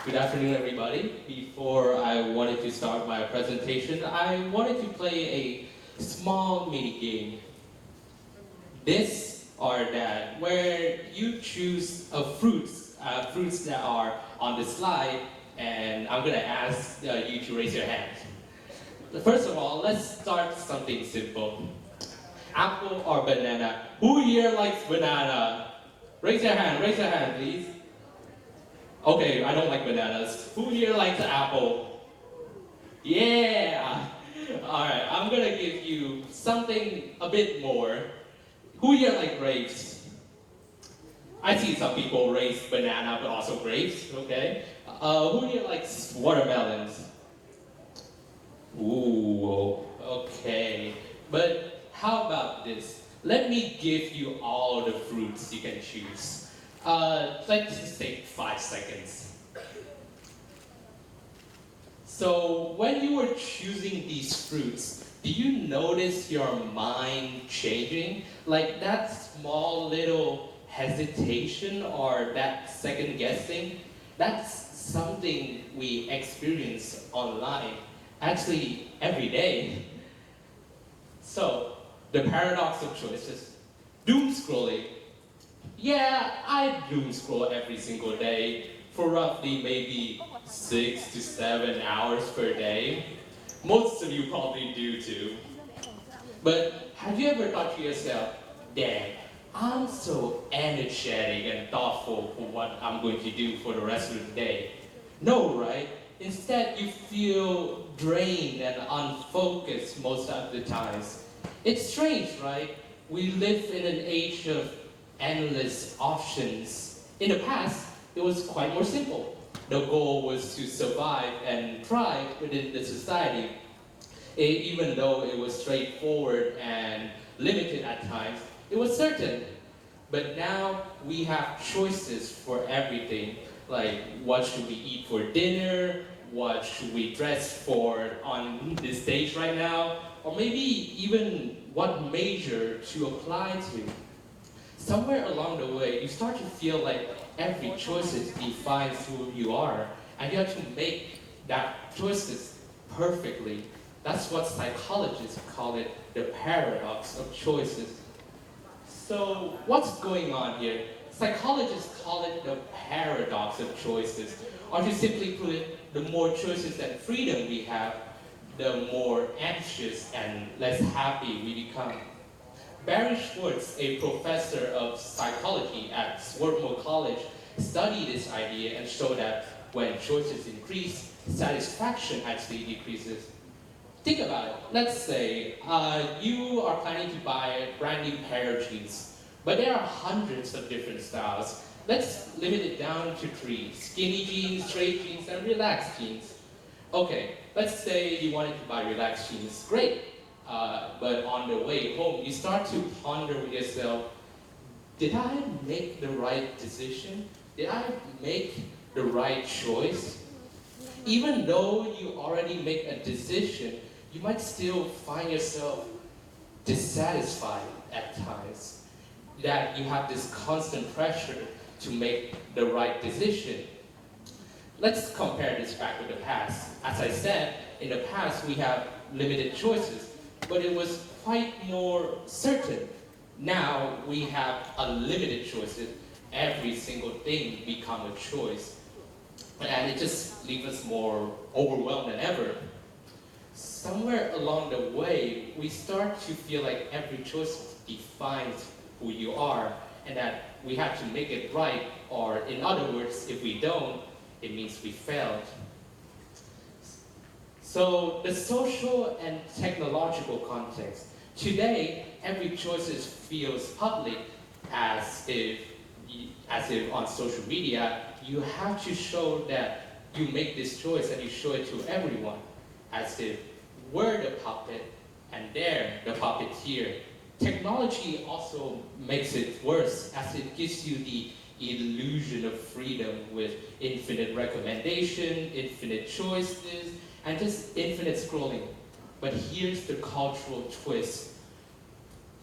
Good afternoon, everybody. Before I wanted to start my presentation, I wanted to play a small mini game. This or that, where you choose fruits that are on the slide, and I'm gonna ask you to raise your hand. First of all, let's start something simple. Apple or banana? Who here likes banana? Raise your hand, please. Okay, I don't like bananas. Who here likes apple? Yeah! Alright, I'm gonna give you something a bit more. Who here like grapes? I see some people raise banana but also grapes, okay? Who here likes watermelons? Ooh, okay. But how about this? Let me give you all the fruits you can choose. Let's just take 5 seconds. So when you were choosing these fruits, do you notice your mind changing? Like that small little hesitation or that second guessing? That's something we experience online, actually every day. So, the paradox of choices. Doom scrolling. Yeah, I doom scroll every single day for roughly maybe 6 to 7 hours per day. Most of you probably do too. But have you ever thought to yourself, damn, I'm so energetic and thoughtful for what I'm going to do for the rest of the day? No, right? Instead, you feel drained and unfocused most of the times. It's strange, right? We live in an age of endless options. In the past, it was quite more simple. The goal was to survive and thrive within the society. Even though it was straightforward and limited at times, it was certain. But now we have choices for everything, like what should we eat for dinner, what should we dress for on this stage right now, or maybe even what major to apply to. Somewhere along the way, you start to feel like every choice defines who you are, and you have to make that choices perfectly. That's what psychologists call it, the paradox of choices. So what's going on here? Psychologists call it the paradox of choices, or to simply put it, the more choices and freedom we have, the more anxious and less happy we become. Barry Schwartz, a professor of psychology at Swarthmore College, studied this idea and showed that when choices increase, satisfaction actually decreases. Think about it. Let's say you are planning to buy a brand new pair of jeans, but there are hundreds of different styles. Let's limit it down to 3: skinny jeans, straight jeans, and relaxed jeans. Okay, let's say you wanted to buy relaxed jeans. Great. But on the way home, you start to ponder with yourself, did I make the right decision? Did I make the right choice? Even though you already make a decision, you might still find yourself dissatisfied at times. That you have this constant pressure to make the right decision. Let's compare this back with the past. As I said, in the past we have limited choices, but it was quite more certain. Now we have unlimited choices. Every single thing becomes a choice. And it just leaves us more overwhelmed than ever. Somewhere along the way, we start to feel like every choice defines who you are, and that we have to make it right, or in other words, if we don't, it means we failed. So the social and technological context. Today, every choice feels public, as if on social media, you have to show that you make this choice and you show it to everyone, as if we're the puppet and they're the puppeteer. Technology also makes it worse, as it gives you the illusion of freedom with infinite recommendation, infinite choices, and just infinite scrolling. But here's the cultural twist.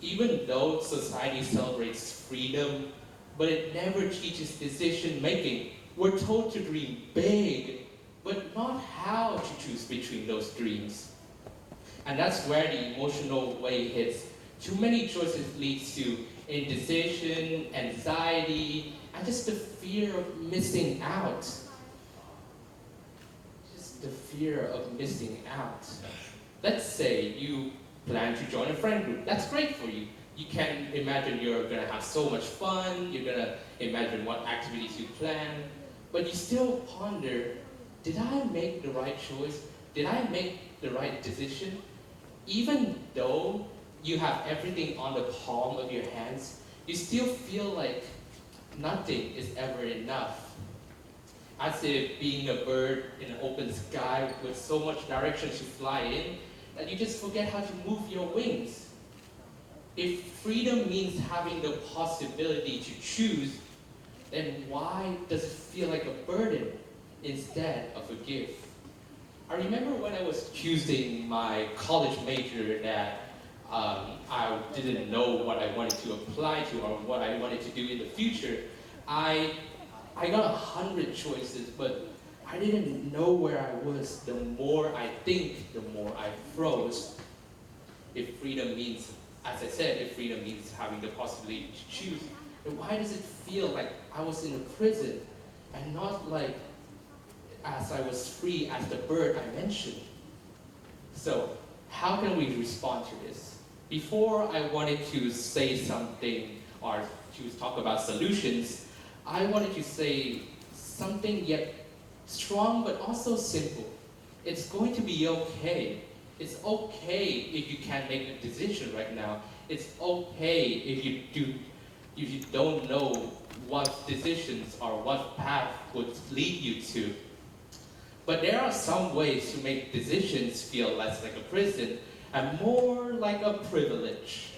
Even though society celebrates freedom, but it never teaches decision making. we're told to dream big, but not how to choose between those dreams. And that's where the emotional way hits. Too many choices leads to indecision, anxiety, and just the fear of missing out. Just the fear of missing out. Let's say you plan to join a friend group. That's great for you. You can imagine you're gonna have so much fun, you're gonna imagine what activities you plan, but you still ponder, did I make the right choice? Did I make the right decision? Even though you have everything on the palm of your hands, you still feel like nothing is ever enough. As if being a bird in an open sky with so much direction to fly in, that you just forget how to move your wings. If freedom means having the possibility to choose, then why does it feel like a burden instead of a gift? I remember when I was choosing my college major that I didn't know what I wanted to apply to or what I wanted to do in the future. I got 100 choices, but I didn't know where I was. The more I think, the more I froze. If freedom means, as I said, if freedom means having the possibility to choose, then why does it feel like I was in a prison and not like as I was free as the bird I mentioned? So, how can we respond to this? Before I wanted to say something or to talk about solutions, I wanted to say something yet strong but also simple. It's going to be okay. It's okay if you can't make a decision right now. It's okay if you don't know what decisions or what path would lead you to. But there are some ways to make decisions feel less like a prison and more like a privilege.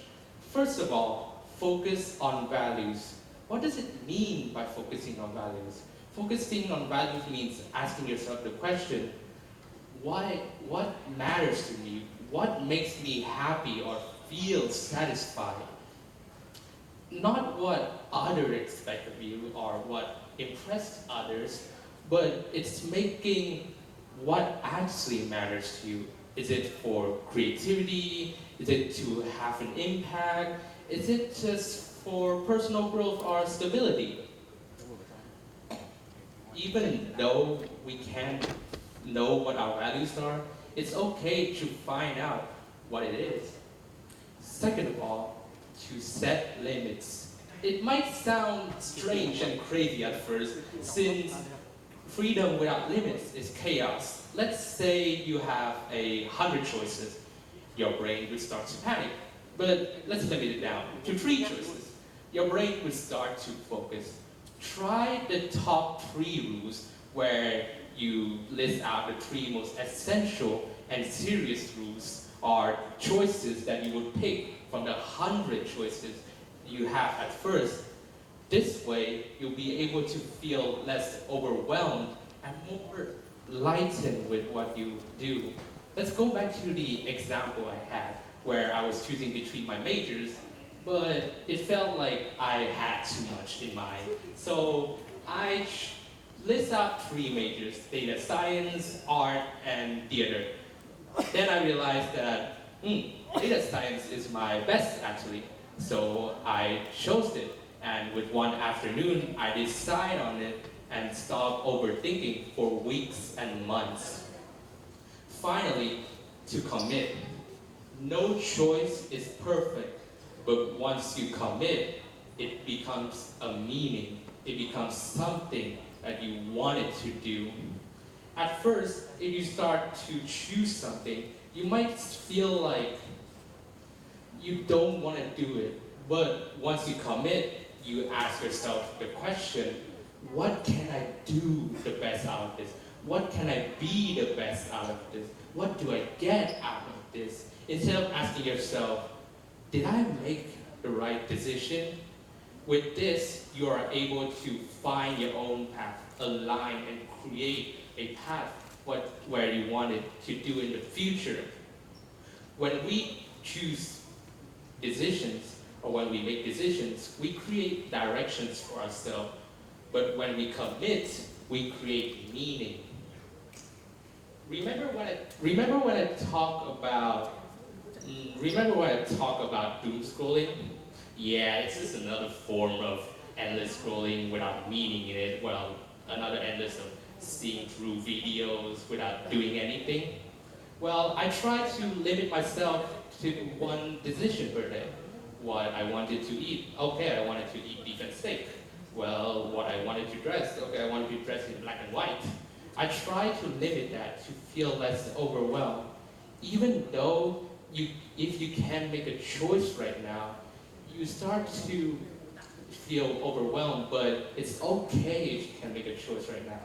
First of all, focus on values. What does it mean by focusing on values? Focusing on values means asking yourself the question, what matters to me? What makes me happy or feel satisfied? Not what others expect of you or what impressed others, but it's making what actually matters to you. Is it for creativity? Is it to have an impact? Is it just for personal growth or stability? Even though we can't know what our values are, it's okay to find out what it is. Second of all, to set limits. It might sound strange and crazy at first, since freedom without limits is chaos. Let's say you have 100 choices. Your brain will start to panic. But let's limit it down to 3 choices. Your brain will start to focus. Try the top 3 rules where you list out the 3 most essential and serious rules or choices that you would pick from the 100 choices you have at first. This way, you'll be able to feel less overwhelmed and more lightened with what you do. Let's go back to the example I had, where I was choosing between my majors, but it felt like I had too much in mind. So I list out 3 majors: data science, art, and theater. Then I realized that data science is my best actually. So I chose it. And with one afternoon, I decided on it and stopped overthinking for weeks and months. Finally, to commit. No choice is perfect, but once you commit, it becomes a meaning. It becomes something that you wanted to do. At first, if you start to choose something, you might feel like you don't want to do it. But once you commit, you ask yourself the question, what can I do the best out of this? What can I be the best out of this? What do I get out of this? Instead of asking yourself, did I make the right decision? With this, you are able to find your own path, align and create a path where you want it to do in the future. When we choose decisions, or when we make decisions, we create directions for ourselves. But when we commit, we create meaning. Remember when I talk about doom scrolling? Yeah, it's just another form of endless scrolling without meaning in it, well, another endless of seeing through videos without doing anything. Well, I try to limit myself to one decision per day. What I wanted to eat. Okay, I wanted to eat beef and steak. Well, what I wanted to dress. Okay, I wanted to dress in black and white. I try to limit that to feel less overwhelmed. Even though if you can make a choice right now, you start to feel overwhelmed, but it's okay if you can make a choice right now.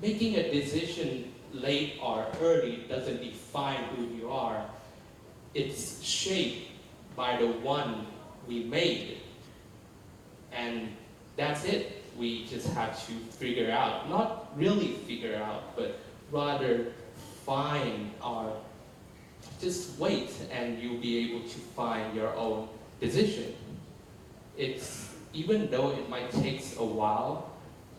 Making a decision late or early doesn't define who you are. It's shaped by the one we made. And that's it. We just have to figure out, not really figure out, but rather find our, just wait and you'll be able to find your own decision. It's, even though it might take a while,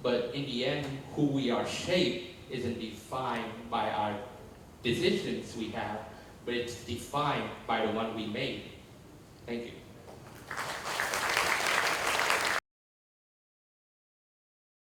but in the end, who we are shaped isn't defined by our decisions we have, but it's defined by the one we made. Thank you.